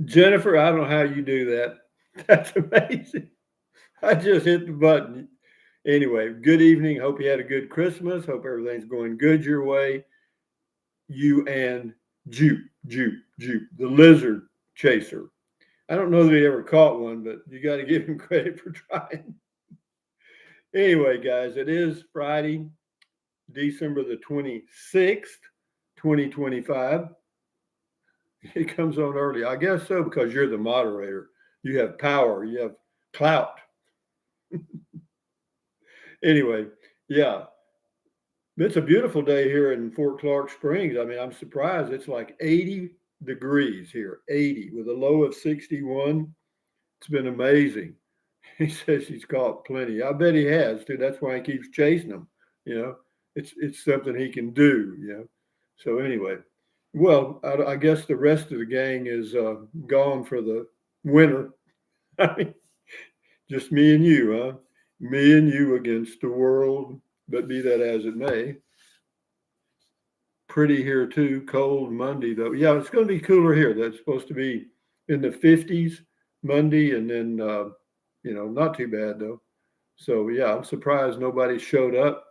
Jennifer, I don't know how you do that. That's amazing. I just hit the button. Anyway, good evening. Hope you had a good Christmas. Hope everything's going good your way. You and Jupe, the lizard chaser. I don't know that he ever caught one, but you got to give him credit for trying. Anyway, guys, it is Friday, December the 26th, 2025. It comes on early. I guess so because you're the moderator. You have power, you have clout. Anyway, yeah, it's a beautiful day here in Fort Clark Springs. I mean, I'm surprised. It's like 80 degrees here, 80 with a low of 61. It's been amazing. He says he's caught plenty. I bet he has too. That's why he keeps chasing them. You know, it's something he can do. You know. So anyway, well, I guess the rest of the gang is gone for the winter. I mean, just me and you, huh? Me and you against the world. But be that as it may, pretty here too. Cold Monday though. Yeah, it's going to be cooler here. That's supposed to be in the 50s Monday, and then not too bad though. So yeah, I'm surprised nobody showed up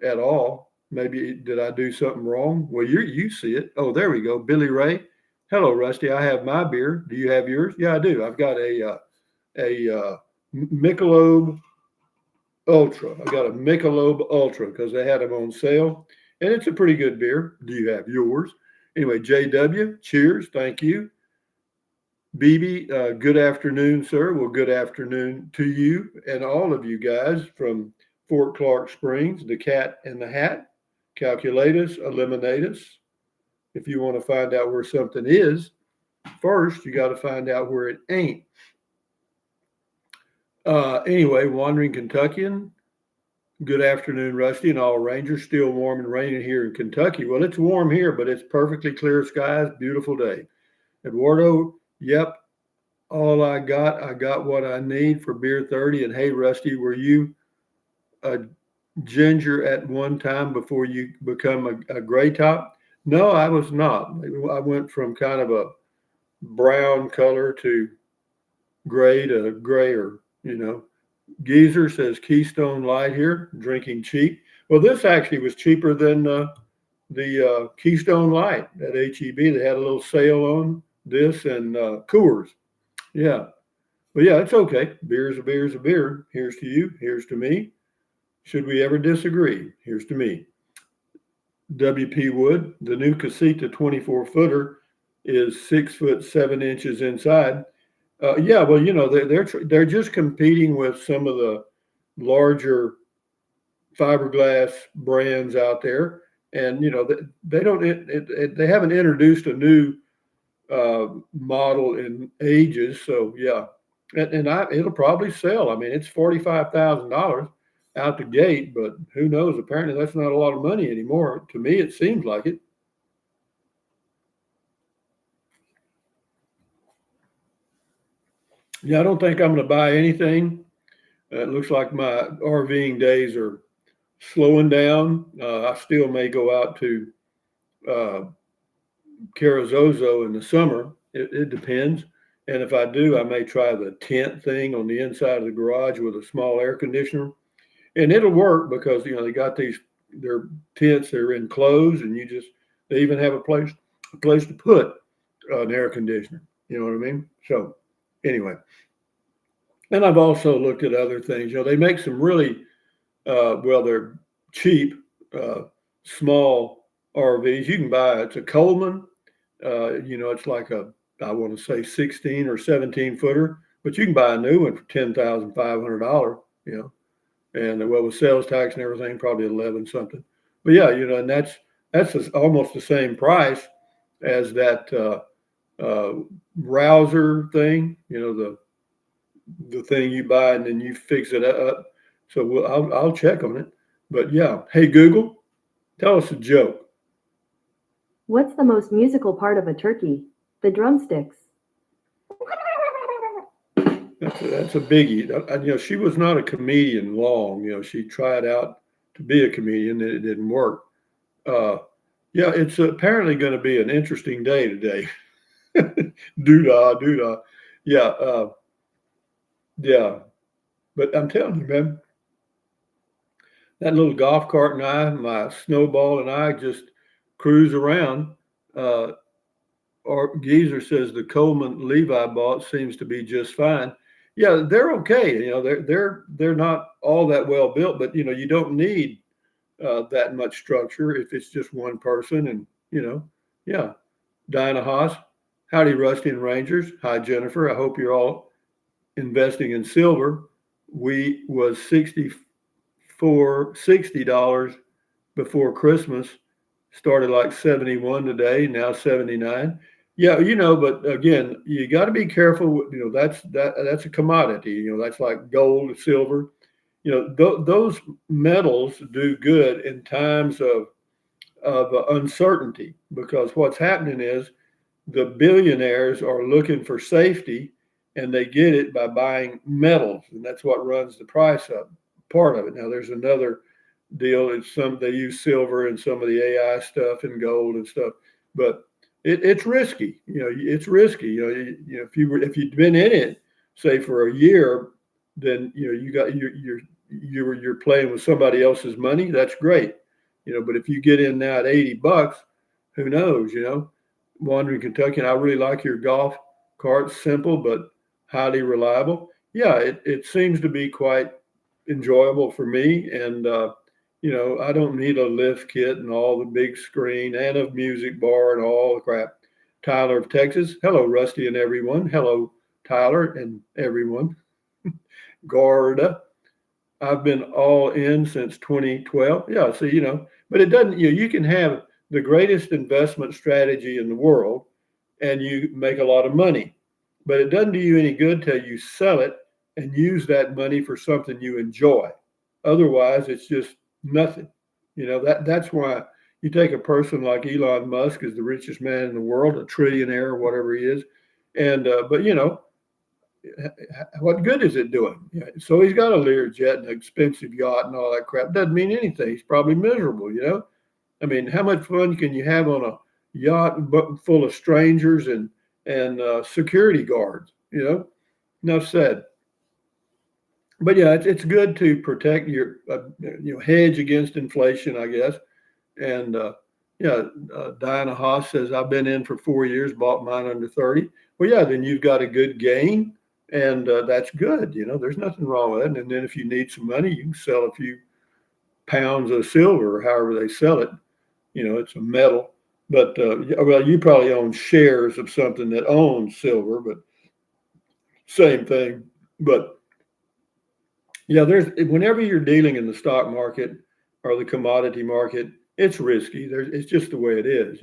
at all. Maybe did I do something wrong? Well, you see it. Oh, there we go. Billy Ray. Hello, Rusty. I have my beer. Do you have yours? Yeah, I do. I've got a Michelob Ultra. I got a Michelob Ultra because they had them on sale, and it's a pretty good beer. Do you have yours? Anyway, JW, cheers. Thank you. BB, good afternoon, sir. Well, good afternoon to you and all of you guys from Fort Clark Springs, the cat and the hat. Calculate us, eliminate us. If you want to find out where something is, first you got to find out where it ain't. Anyway, Wandering Kentuckian, good afternoon, Rusty, and all Rangers. Still warm and raining here in Kentucky. Well, it's warm here, but it's perfectly clear skies. Beautiful day. Eduardo, yep, all I got what I need for beer 30. And hey, Rusty, were you a ginger at one time before you become a gray top? No, I was not. I went from kind of a brown color to gray to grayer, you know. Geezer says Keystone Light here, drinking cheap. Well, this actually was cheaper than the Keystone Light at HEB. They had a little sale on this and Coors. Yeah. But yeah, it's okay. Beer's a beer's a beer. Here's to you. Here's to me. Should we ever disagree? Here's to me. WP Wood, the new Casita 24 footer is 6 foot 7 inches inside. Yeah, well, they're just competing with some of the larger fiberglass brands out there, and they don't they haven't introduced a new model in ages. So yeah, it'll probably sell. I mean, it's $45,000 out the gate, but who knows? Apparently, that's not a lot of money anymore. To me, it seems like it. Yeah, I don't think I'm going to buy anything. It looks like my RVing days are slowing down. I still may go out to uh, Carrizozo in the summer. It depends. And if I do, I may try the tent thing on the inside of the garage with a small air conditioner. And it'll work because they got these their tents. They're enclosed, and they even have a place to put an air conditioner. You know what I mean? So anyway, and I've also looked at other things. They make some really they're cheap, small RVs. You can buy it's a Coleman. It's like I want to say 16 or 17 footer, but you can buy a new one for $10,500. And with sales tax and everything, probably 11 something. But yeah, and that's almost the same price as that rouser thing. The thing you buy and then you fix it up. So I'll check on it. But yeah, hey Google, tell us a joke. What's the most musical part of a turkey? The drumsticks. That's a biggie. She was not a comedian long. She tried out to be a comedian and it didn't work. Yeah, it's apparently going to be an interesting day today. Doodah, doodah. Yeah, yeah. But I'm telling you, man, that little golf cart and I, my snowball and I just cruise around. Uh, or Geezer says the Coleman Levi bought seems to be just fine. Yeah, they're okay. They're not all that well built, but you don't need that much structure if it's just one person. And yeah, Dinah Haas, howdy, Rusty and Rangers. Hi, Jennifer. I hope you're all investing in silver. We was $60 before Christmas. Started like 71 today, now 79. Yeah, but again, you got to be careful. That's a commodity. That's like gold, silver. Those metals do good in times of uncertainty, because what's happening is the billionaires are looking for safety, and they get it by buying metals, and that's what runs the price up. Part of it. Now, there's another deal. It's some they use silver and some of the AI stuff and gold and stuff, but it's risky. It's risky. If you've been in it, say for a year, then you're playing with somebody else's money. That's great. But if you get in now at $80, who knows? Wandering Kentucky, and I really like your golf cart. Simple but highly reliable. Yeah, it seems to be quite enjoyable for me. And I don't need a lift kit and all the big screen and a music bar and all the crap. Tyler of Texas. Hello, Rusty and everyone. Hello, Tyler and everyone. Garda. I've been all in since 2012. Yeah, so but it doesn't. You can have the greatest investment strategy in the world, and you make a lot of money, but it doesn't do you any good till you sell it and use that money for something you enjoy. Otherwise, it's just nothing. That's why you take a person like Elon Musk, is the richest man in the world, a trillionaire or whatever he is, and but what good is it doing? Yeah, so he's got a Learjet and an expensive yacht and all that crap. Doesn't mean anything. He's probably miserable. I mean, how much fun can you have on a yacht full of strangers and security guards? Enough said. But yeah, it's good to protect your hedge against inflation, I guess. And yeah, Diana Haas says I've been in for 4 years, bought mine under 30. Well, yeah, then you've got a good gain, and that's good. There's nothing wrong with it. And then if you need some money, you can sell a few pounds of silver, or however they sell it. It's a metal. But well, you probably own shares of something that owns silver, but same thing. But yeah, there's whenever you're dealing in the stock market or the commodity market, it's risky. It's just the way it is.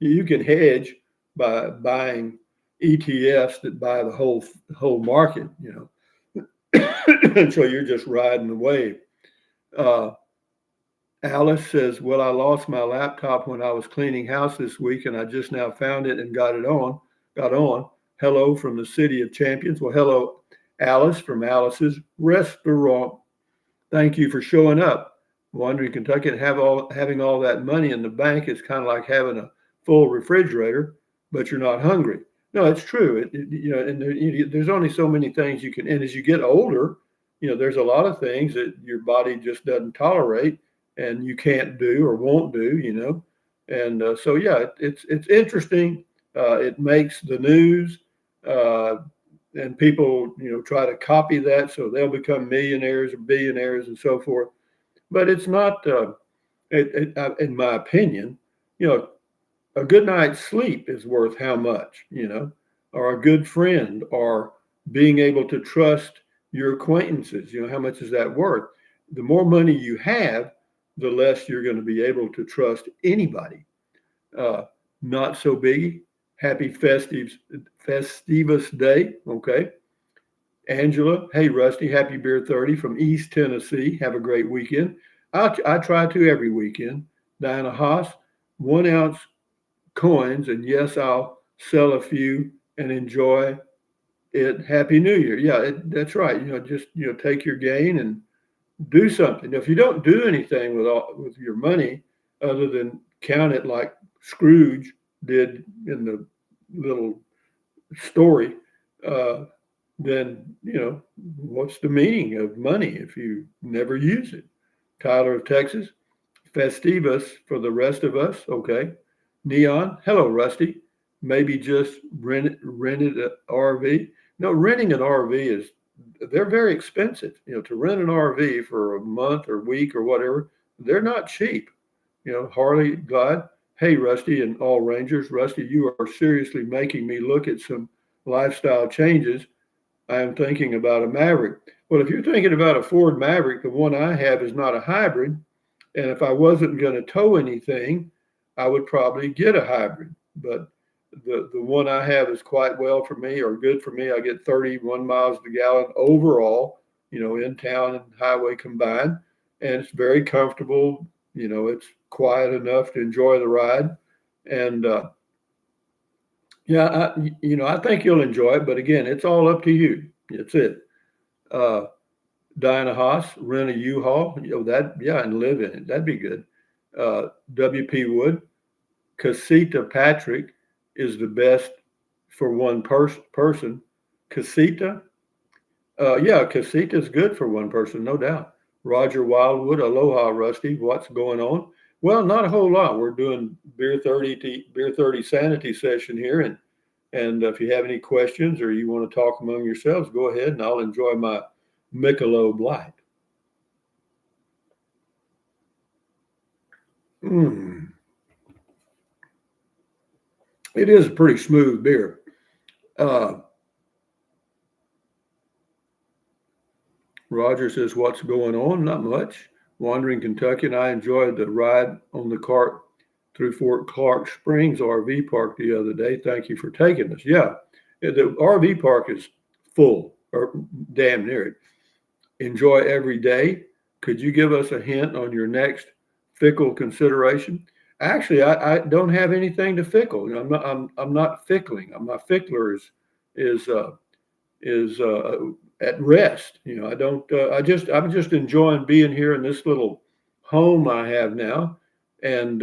You can hedge by buying ETFs that buy the whole market. And so you're just riding the wave. Uh, Alice says, "Well, I lost my laptop when I was cleaning house this week, and I just now found it and got it on. Got on. Hello from the city of champions." Well, hello, Alice from Alice's Restaurant. Thank you for showing up. Wandering Kentucky, and having all that money in the bank is kind of like having a full refrigerator, but you're not hungry. No, it's true. And there's only so many things you can. And as you get older, there's a lot of things that your body just doesn't tolerate, and you can't do or won't do. And so yeah, it's interesting. It makes the news. And people, try to copy that so they'll become millionaires or billionaires and so forth. But it's not, in my opinion, a good night's sleep is worth how much, or a good friend, or being able to trust your acquaintances. How much is that worth? The more money you have, the less you're going to be able to trust anybody. Uh, Not so biggie. Happy Festivus Day. Okay. Angela, hey, Rusty, happy Beer 30 from East Tennessee. Have a great weekend. I try to every weekend. Diana Haas, 1 ounce coins, and yes, I'll sell a few and enjoy it. Happy New Year. Yeah, that's right. Just take your gain and do something. If you don't do anything with your money other than count it like Scrooge did in the little story, uh, then what's the meaning of money if you never use it? Tyler of Texas, Festivus for the rest of us. Okay. Neon, hello, Rusty. Maybe just rented an RV. No, renting an RV is they're very expensive. To rent an RV for a month or week or whatever, they're not cheap. Harley Glide. Hey, Rusty and all Rangers. Rusty, you are seriously making me look at some lifestyle changes. I am thinking about a Maverick. Well, if you're thinking about a Ford Maverick, the one I have is not a hybrid. And if I wasn't going to tow anything, I would probably get a hybrid. But the one I have is quite well for me or good for me. I get 31 miles per gallon overall, in town and highway combined. And it's very comfortable. It's quiet enough to enjoy the ride. And yeah, I think you'll enjoy it. But again, it's all up to you. That's it. Uh, Diana Haas, rent a U-Haul, and live in it. That'd be good. WP Wood, Casita Patrick is the best for one person. Casita, Casita is good for one person, no doubt. Roger Wildwood, aloha, Rusty. What's going on? Well, not a whole lot. We're doing Beer 30 Sanity session here, and if you have any questions or you want to talk among yourselves, go ahead, and I'll enjoy my Michelob Light. Mm. It is a pretty smooth beer. Uh, Roger says, "What's going on? Not much. Wandering Kentucky, and I enjoyed the ride on the cart through Fort Clark Springs RV Park the other day. Thank you for taking us." Yeah, the RV park is full, or damn near it. Enjoy every day. Could you give us a hint on your next fickle consideration? Actually, I don't have anything to fickle. I'm not fickling. My fickler is uh, is at rest. I don't. I'm just enjoying being here in this little home I have now, and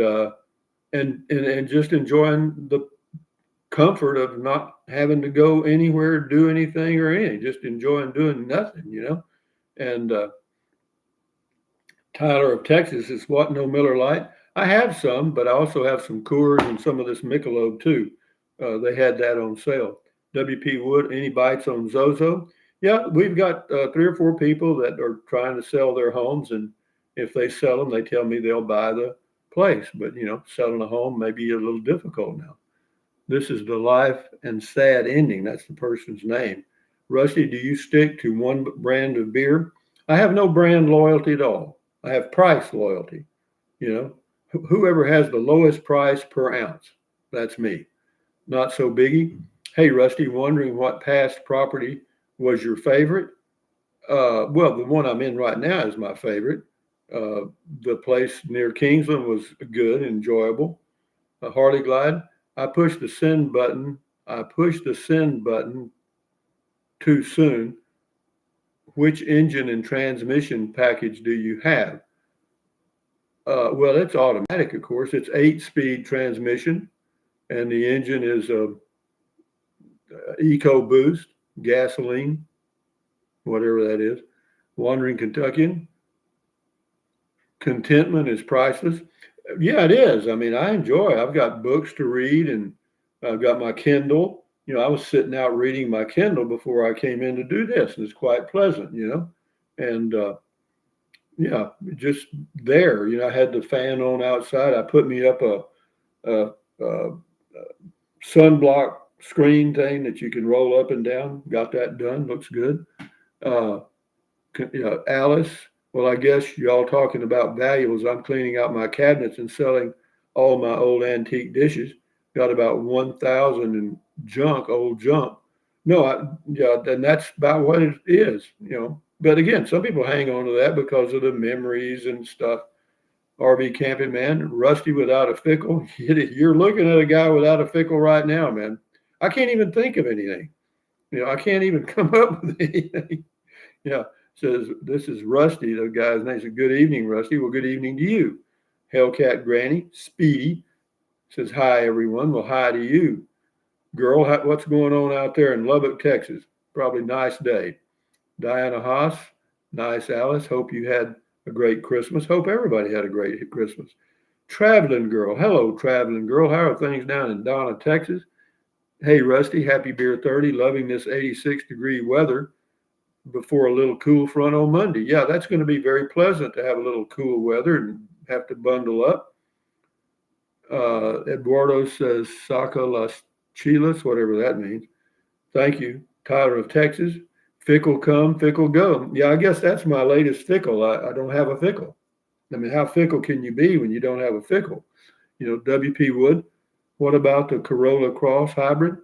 and just enjoying the comfort of not having to go anywhere, do anything or anything. Just enjoying doing nothing. And Tyler of Texas is what? No Miller Lite. I have some, but I also have some Coors and some of this Michelob too. They had that on sale. WP Wood, any bites on Zozo? Yeah, we've got 3 or 4 people that are trying to sell their homes, and if they sell them, they tell me they'll buy the place. But selling a home may be a little difficult now. This is the life and sad ending. That's the person's name. Rusty, do you stick to one brand of beer? I have no brand loyalty at all. I have price loyalty. You know, Whoever has the lowest price per ounce, that's me. Not so biggie. Hey, Rusty, wondering what past property was your favorite? Well, the one I'm in right now is my favorite. The place near Kingsland was good, enjoyable. Harley Glide. I pushed the send button. I pushed the send button too soon. Which engine and transmission package do you have? Well, it's automatic, of course. It's 8-speed transmission, and the engine is a EcoBoost, gasoline, whatever that is. Wandering Kentuckian. Contentment is priceless. Yeah, it is. I mean, I enjoy. I've got books to read, and I've got my Kindle. I was sitting out reading my Kindle before I came in to do this, and it's quite pleasant. And yeah, just there. I had the fan on outside. I put me up a sunblock screen thing that you can roll up and down. Got that done. Looks good. Uh, Alice. Well, I guess y'all talking about valuables. I'm cleaning out my cabinets and selling all my old antique dishes. Got about 1,000 in old junk. No, and that's about what it is. But again, some people hang on to that because of the memories and stuff. RV camping, man. Rusty without a fickle. You're looking at a guy without a fickle right now, man. I can't even think of anything. I can't even come up with anything. Yeah. Says, this is Rusty. The guy's name says, good evening, Rusty. Well, good evening to you. Hellcat Granny. Speedy says, hi, everyone. Well, hi to you. Girl, what's going on out there in Lubbock, Texas? Probably nice day. Diana Haas, nice Alice. Hope you had a great Christmas. Hope everybody had a great Christmas. Traveling girl, hello, traveling girl. How are things down in Donna, Texas? Hey, Rusty, happy beer 30. Loving this 86-degree weather before a little cool front on Monday. Yeah, that's going to be very pleasant to have a little cool weather and have to bundle up. Eduardo says Saca las Chilas, whatever that means. Thank you. Tyler of Texas. Fickle come, fickle go. Yeah, I guess that's my latest fickle. I don't have a fickle. I mean, how fickle can you be when you don't have a fickle? WP Wood. What about the Corolla Cross Hybrid?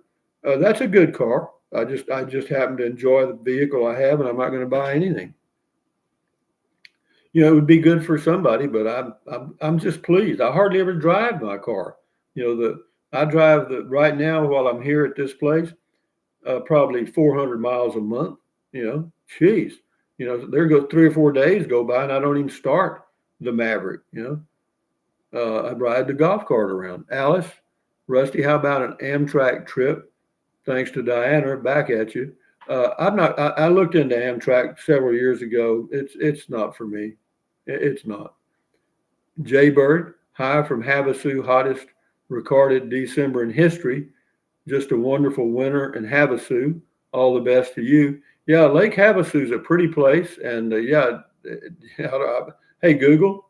That's a good car. I just happen to enjoy the vehicle I have, and I'm not going to buy anything. It would be good for somebody, but I'm just pleased. I hardly ever drive my car. I drive the right now while I'm here at this place, probably 400 miles a month. Geez, there go 3 or 4 days go by and I don't even start the Maverick. I ride the golf cart around. Alice, Rusty, how about an Amtrak trip? Thanks to Diana, back at you. I'm not. I looked into Amtrak several years ago. It's not for me. It's not. Jay Bird, hi from Havasu, hottest recorded December in history. Just a wonderful winter in Havasu. All the best to you. Yeah, Lake Havasu is a pretty place, and hey Google,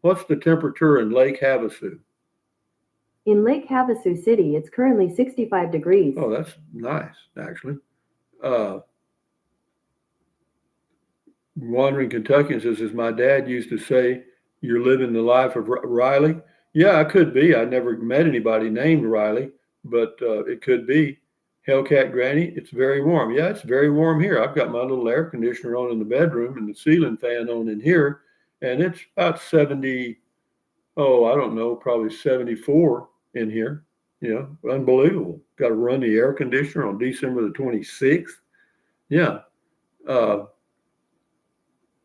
what's the temperature in Lake Havasu? In Lake Havasu City, it's currently 65 degrees. Oh, that's nice, actually. Wandering Kentuckian says, as my dad used to say, you're living the life of Riley. Yeah, I could be. I never met anybody named Riley, but it could be. Hellcat Granny, it's very warm. Yeah, it's very warm here. I've got my little air conditioner on in the bedroom and the ceiling fan on in here, and it's about 70, I don't know, probably 74 in here. Unbelievable. Got to run the air conditioner on December the 26th. Yeah.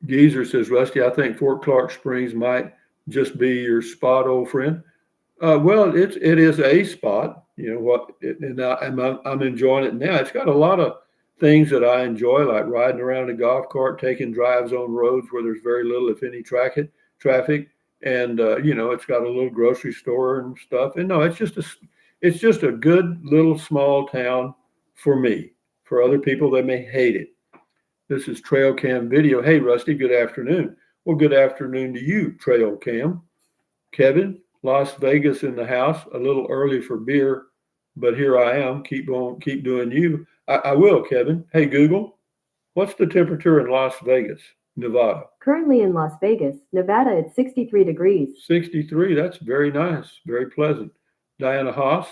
Geezer says, Rusty, I think Fort Clark Springs might just be your spot, old friend. Well, it is a spot. And I'm enjoying it now. It's got a lot of things that I enjoy, like riding around a golf cart, taking drives on roads where there's very little, if any, traffic. And it's got a little grocery store and stuff. And no, it's just a good little small town for me. For other people, they may hate it. This is Trail Cam Video. Hey, Rusty, good afternoon. Well, good afternoon to you, Trail Cam. Kevin, Las Vegas in the house, a little early for beer, but here I am. Keep doing you. I will, Kevin. Hey, Google, what's the temperature in Las Vegas, Nevada? Currently in Las Vegas, Nevada, it's 63 degrees. 63, that's very nice, very pleasant. Diana Haas,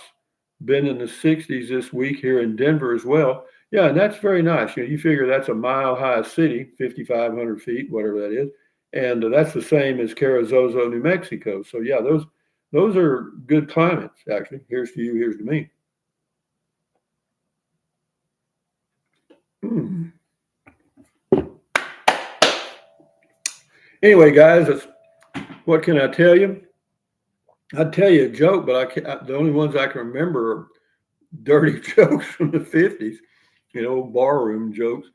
been in the 60s this week here in Denver as well. Yeah, and that's very nice. You figure that's a mile-high city, 5,500 feet, whatever that is. And that's the same as Carrizozo, New Mexico. So, yeah, those are good climates, actually. Here's to you, here's to me. Anyway, guys, what can I tell you? I'd tell you a joke, but the only ones I can remember are dirty jokes from the 50s, barroom jokes.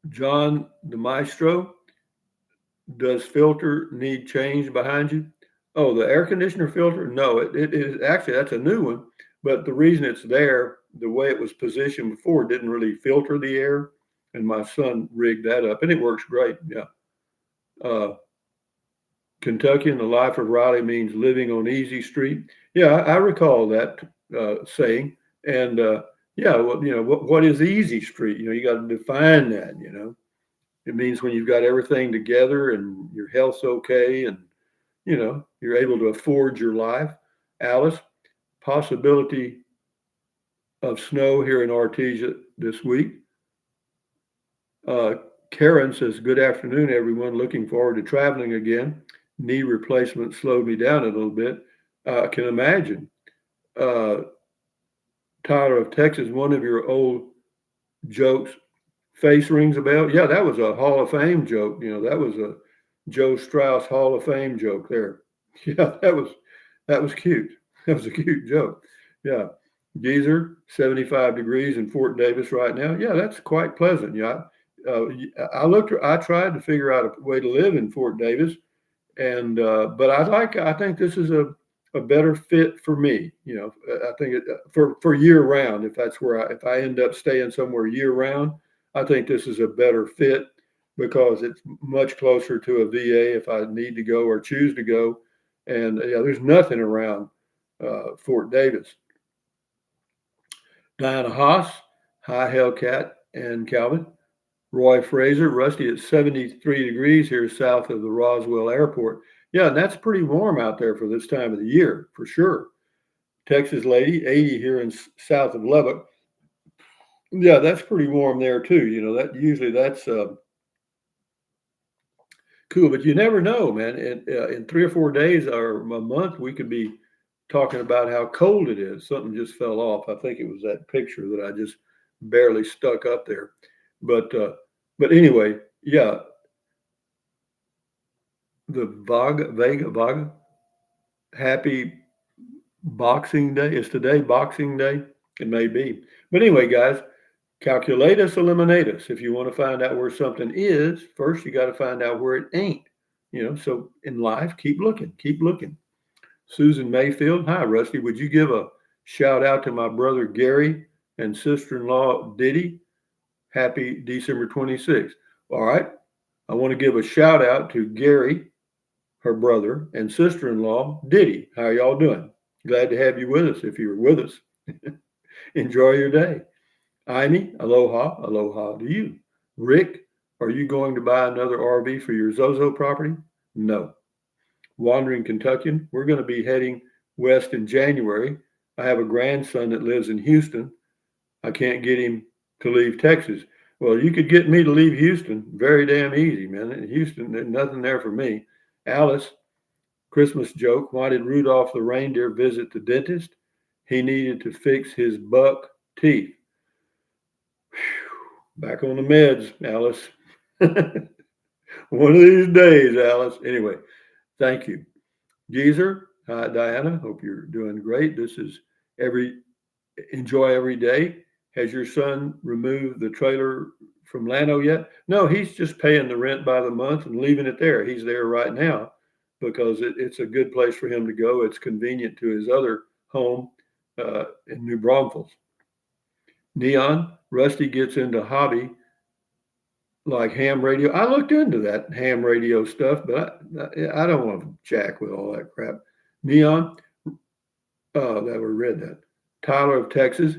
John the Maestro, does filter need change behind you? Oh, the air conditioner filter? No, it is actually, that's a new one. But the reason it's there, the way it was positioned before, didn't really filter the air. And my son rigged that up, and it works great. Yeah. Kentuckian, the life of Riley means living on Easy Street. Yeah, I recall that saying. And what is Easy Street? You got to define that. It means when you've got everything together and your health's okay, and you're able to afford your life. Alice, possibility of snow here in Artesia this week. Karen says, good afternoon, everyone. Looking forward to traveling again. Knee replacement slowed me down a little bit. I can imagine. Tyler of Texas, one of your old jokes, face rings a bell. Yeah, that was a Hall of Fame joke. That was a Joe Strauss Hall of Fame joke there. Yeah, that was cute. That was a cute joke. Yeah. Geezer, 75 degrees in Fort Davis right now. Yeah, that's quite pleasant. Yeah. I tried to figure out a way to live in Fort Davis, and but I think this is a better fit for me. I think for year round. If that's where if I end up staying somewhere year round, I think this is a better fit because it's much closer to a VA if I need to go or choose to go. And yeah, there's nothing around Fort Davis. Diana Haas, hi Hellcat and Calvin. Roy Fraser, Rusty, it's 73 degrees here south of the Roswell Airport. Yeah, and that's pretty warm out there for this time of the year, for sure. Texas lady, 80 here in south of Lubbock. Yeah, that's pretty warm there too. That usually that's cool, but you never know, man. In 3 or 4 days or a month, we could be talking about how cold it is. Something just fell off. I think it was that picture that I just barely stuck up there. But uh, but anyway, yeah, the Vaga. Happy Boxing Day. Is today Boxing Day? It may be. But anyway, guys, calculatus eliminatus. If you want to find out where something is, first you got to find out where it ain't. So in life, keep looking, keep looking. Susan Mayfield, hi Rusty. Would you give a shout out to my brother Gary and sister-in-law Diddy? Happy December 26th. All right. I want to give a shout out to Gary, her brother, and sister-in-law Diddy. How y'all doing? Glad to have you with us if you're with us. Enjoy your day. Amy, aloha, aloha to you. Rick, are you going to buy another RV for your Zozo property? No. Wandering Kentuckian, we're going to be heading west in January. I have a grandson that lives in Houston. I can't get him to leave Texas. Well, you could get me to leave Houston very damn easy, man. In Houston, there's nothing there for me. Alice, Christmas joke. Why did Rudolph the reindeer visit the dentist? He needed to fix his buck teeth. Whew. Back on the meds, Alice. One of these days, Alice. Anyway, thank you. Geezer, hi, Diana. Hope you're doing great. This is every enjoy every day. Has your son removed the trailer from Lano yet? No, he's just paying the rent by the month and leaving it there. He's there right now because it's a good place for him to go. It's convenient to his other home in New Braunfels. Neon, Rusty gets into hobby like ham radio. I looked into that ham radio stuff, but I don't want to jack with all that crap. Neon, that we read that. Tyler of Texas,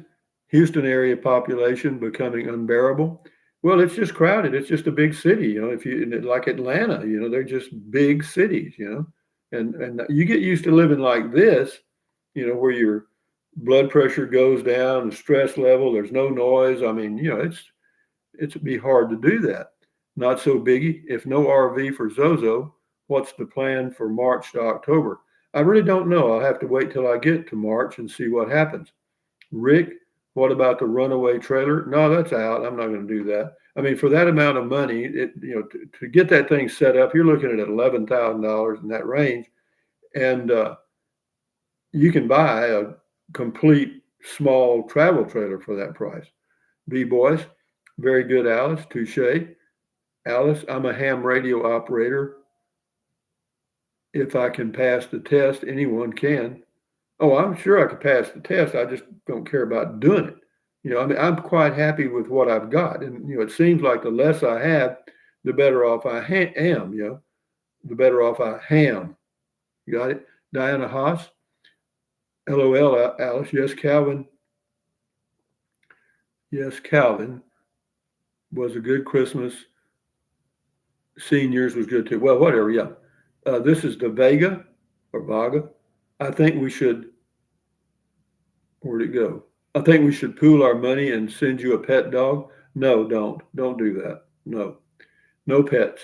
Houston area population becoming unbearable. Well, it's just crowded. It's just a big city, If you like Atlanta, they're just big cities, and you get used to living like this, where your blood pressure goes down, the stress level, there's no noise. I mean, it'd be hard to do that. Not so biggie. If no RV for Zozo, what's the plan for March to October? I really don't know. I'll have to wait till I get to March and see what happens. Rick, what about the runaway trailer? No, that's out. I'm not going to do that. I mean, for that amount of money, to get that thing set up, you're looking at $11,000 in that range, and you can buy a complete small travel trailer for that price. B boys, very good, Alice. Touche. Alice, I'm a ham radio operator. If I can pass the test, anyone can. Oh, I'm sure I could pass the test. I just don't care about doing it. I mean, I'm quite happy with what I've got. And, it seems like the less I have, the better off I am, the better off I am. You got it? Diana Haas, LOL, Alice. Yes, Calvin. Yes, Calvin was a good Christmas. Seniors was good too. Well, whatever. Yeah. This is the Vega or Vaga. I think we should, where'd it go? I think we should pool our money and send you a pet dog. No, don't. Don't do that. No. No pets.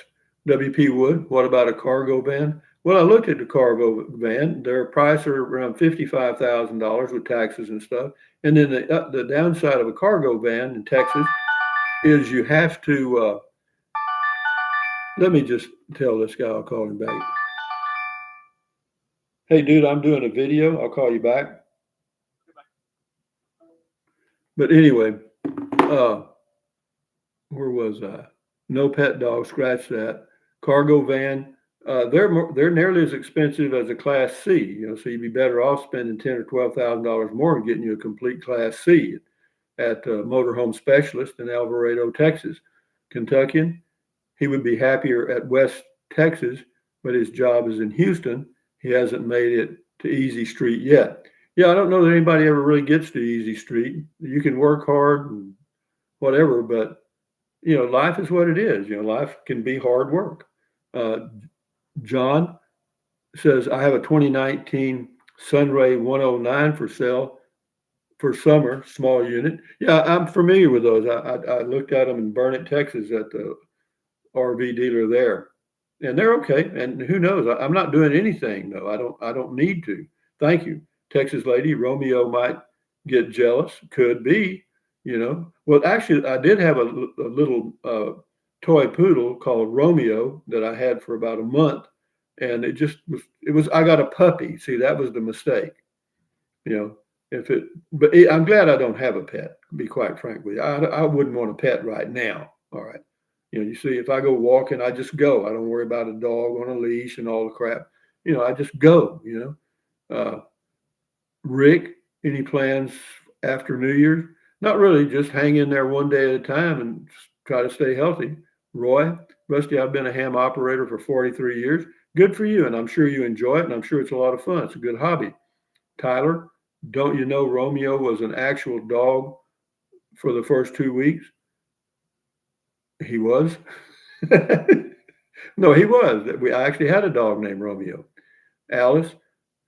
WP Wood, what about a cargo van? Well, I looked at the cargo van. Their price are around $55,000 with taxes and stuff. And then the downside of a cargo van in Texas is you have to, let me just tell this guy, I'll call him back. Hey, dude, I'm doing a video. I'll call you back. But anyway, uh, where was I? No pet dog. Scratch that. Cargo van. They're nearly as expensive as a Class C. So you'd be better off spending $10,000 or $12,000 more and getting you a complete Class C at Motorhome Specialist in Alvarado, Texas. Kentuckian. He would be happier at West Texas, but his job is in Houston. He hasn't made it to Easy Street yet. Yeah, I don't know that anybody ever really gets to Easy Street. You can work hard and whatever, but life is what it is. Life can be hard work. Uh, John says, I have a 2019 Sunray 109 for sale for summer, small unit. Yeah, I'm familiar with those. I looked at them in Burnet, Texas at the RV dealer there, and they're okay. And who knows? I'm not doing anything though. I don't need to. Thank you, Texas lady. Romeo might get jealous. Could be. Well, actually, I did have a little toy poodle called Romeo that I had for about a month, and it just was. It was. I got a puppy. See, that was the mistake. You know, if it. But I'm glad I don't have a pet. To be quite frank with you, I wouldn't want a pet right now. All right. You see, if I go walking, I just go. I don't worry about a dog on a leash and all the crap. I just go. Rick, any plans after New Year's? Not really. Just hang in there one day at a time and try to stay healthy. Roy, Rusty, I've been a ham operator for 43 years. Good for you, and I'm sure you enjoy it, and I'm sure it's a lot of fun. It's a good hobby. Tyler, don't you know Romeo was an actual dog for the first 2 weeks? He was. No, he was. I actually had a dog named Romeo. Alice,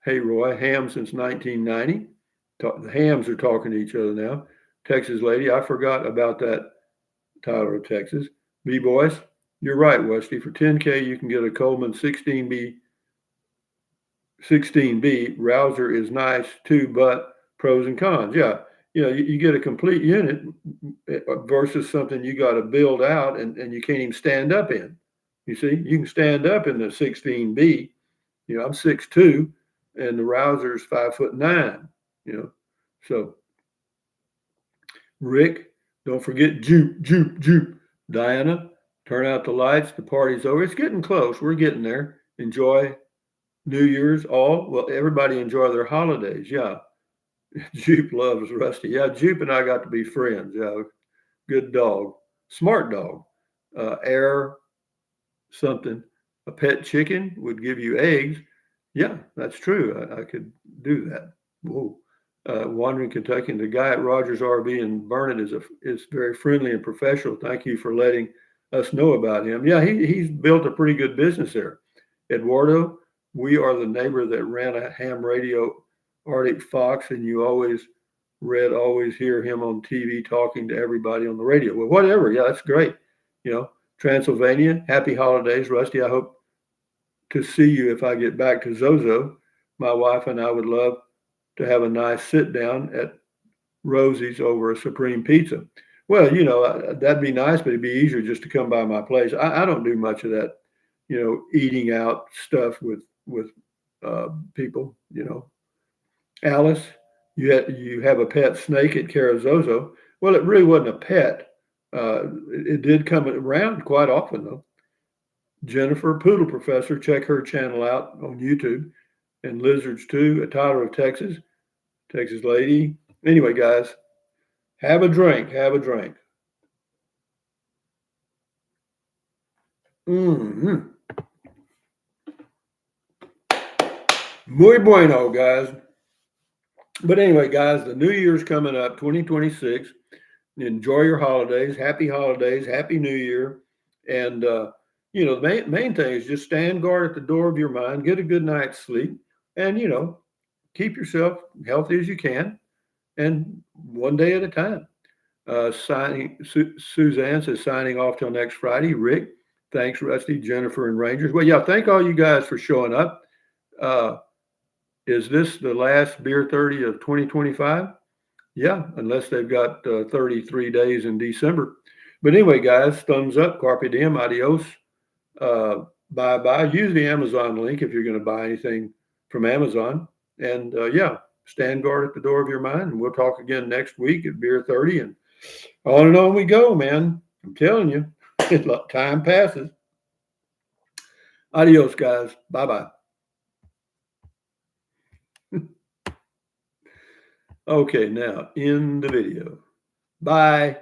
hey Roy, ham since 1990. The hams are talking to each other now. Texas lady, I forgot about that. Tyler of Texas. B boys, you're right, Westy. For 10K, you can get a Coleman 16B. 16B Rouser is nice too, but pros and cons. Yeah, you get a complete unit versus something you got to build out and you can't even stand up in. You see, you can stand up in the 16B. I'm 6'2", and the Rouser's 5'9". So Rick, don't forget jupe, jupe, jupe. Diana, turn out the lights. The party's over. It's getting close. We're getting there. Enjoy New Year's all. Well, everybody enjoy their holidays. Yeah. Jupe loves Rusty. Yeah, Jupe and I got to be friends. Yeah, good dog. Smart dog. Air something. A pet chicken would give you eggs. Yeah, that's true. I could do that. Whoa. Wandering Kentucky, and the guy at Rogers RV in Burnet is very friendly and professional. Thank you for letting us know about him. Yeah, he's built a pretty good business there. Eduardo, we are the neighbor that ran a ham radio, Arctic Fox, and you always hear him on TV talking to everybody on the radio. Well, whatever. Yeah, that's great. Transylvania, happy holidays, Rusty. I hope to see you if I get back to Zozo. My wife and I would love to have a nice sit down at Rosie's over a Supreme Pizza. Well, that'd be nice, but it'd be easier just to come by my place. I don't do much of that, eating out stuff with people. Alice, you have a pet snake at Carazozo. Well, it really wasn't a pet. It did come around quite often though. Jennifer, Poodle Professor, check her channel out on YouTube, and Lizards too. Tyler of Texas. Texas lady. Anyway, guys, have a drink. Have a drink. Mm-hmm. Muy bueno, guys. But anyway, guys, the new year's coming up, 2026. Enjoy your holidays. Happy holidays. Happy New Year. And, the main thing is just stand guard at the door of your mind, get a good night's sleep, and, keep yourself healthy as you can, and one day at a time. Suzanne says signing off till next Friday. Rick, thanks, Rusty, Jennifer, and Rangers. Well, yeah, thank all you guys for showing up. Is this the last Beer 30 of 2025? Yeah, unless they've got 33 days in December. But anyway, guys, thumbs up, carpe diem, adios, bye-bye. Use the Amazon link if you're going to buy anything from Amazon. And yeah, stand guard at the door of your mind. And we'll talk again next week at Beer 30. And on we go, man. I'm telling you, time passes. Adios, guys. Bye-bye. Okay, now in the video. Bye.